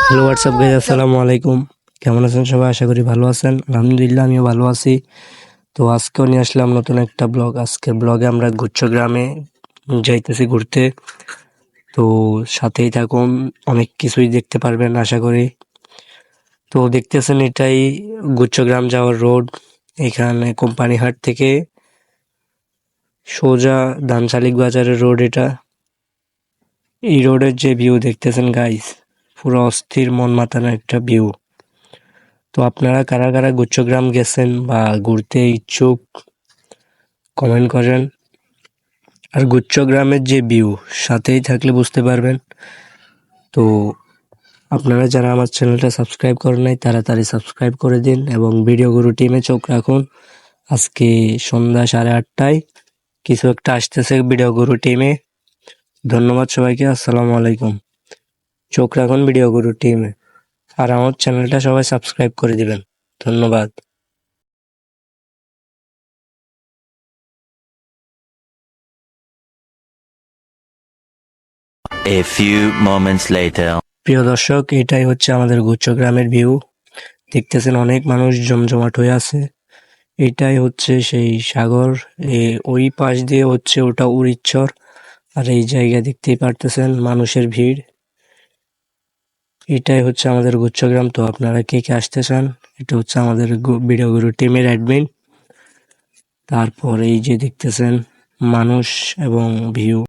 Hello WhatsApp guys, আসসালামু আলাইকুম। কেমন আছেন সবাই? আশা করি ভালো আছেন। আলহামদুলিল্লাহ আমিও ভালো আছি। তো আজকেও নিয়ে আসলাম নতুন একটা ব্লগ। আজকের ব্লগে আমরা গুচ্ছ গ্রামে যাইতেছি ঘুরতে। তো সাথেই থাকুন, অনেক কিছুই দেখতে পারবেন আশা করি। তো দেখতেছেন এটাই গুচ্ছগ্রাম যাওয়ার রোড। এখানে কোম্পানিহাট থেকে সোজা ধানশালিক বাজারের রোড এটা। এই রোডের যে ভিউ দেখতেছেন গাইস, পুরো অস্থির মন মাতানো একটা ভিউ। তো আপনারা কারা কারা গুচ্ছগ্রাম গেছেন বা ঘুরতে ইচ্ছুক কমেন্ট করেন। আর গুচ্ছগ্রামের যে ভিউ সাথেই থাকলে বুঝতে পারবেন। তো আপনারা যারা আমার চ্যানেলটা সাবস্ক্রাইব করেন নাই তাড়াতাড়ি সাবস্ক্রাইব করে দিন এবং ভিডিও গুরু টিমে চোখ রাখুন। আজকে সন্ধ্যা 8:30টায় কিছু একটা আসতেছে ভিডিও গুরু টিমে। ধন্যবাদ সবাইকে, আসসালামু আলাইকুম। চোখ রাখুন ভিডিও গুরু টিমে আর আমার চ্যানেলটা সবাই সাবস্ক্রাইব করে দিবেন। ধন্যবাদ। A few moments later. প্রিয় দর্শক, এটাই হচ্ছে আমাদের গুচ্ছগ্রামের ভিউ। দেখতেছেন অনেক মানুষ জমজমাট হয়ে আছে। এটাই হচ্ছে সেই সাগর। ওই পাশ দিয়ে হচ্ছে ওটা উড়িচ্ছর। আর এই জায়গা দেখতেই পারতেছেন মানুষের ভিড়। এটাই হচ্ছে আমাদের গুচ্ছগ্রাম। তো আপনারা কে কে আসতে চান? এটা হচ্ছে আমাদের ভিডিও গুরু টিমের অ্যাডমিন। তারপর এই যে দেখতেছেন মানুষ এবং ভিউ।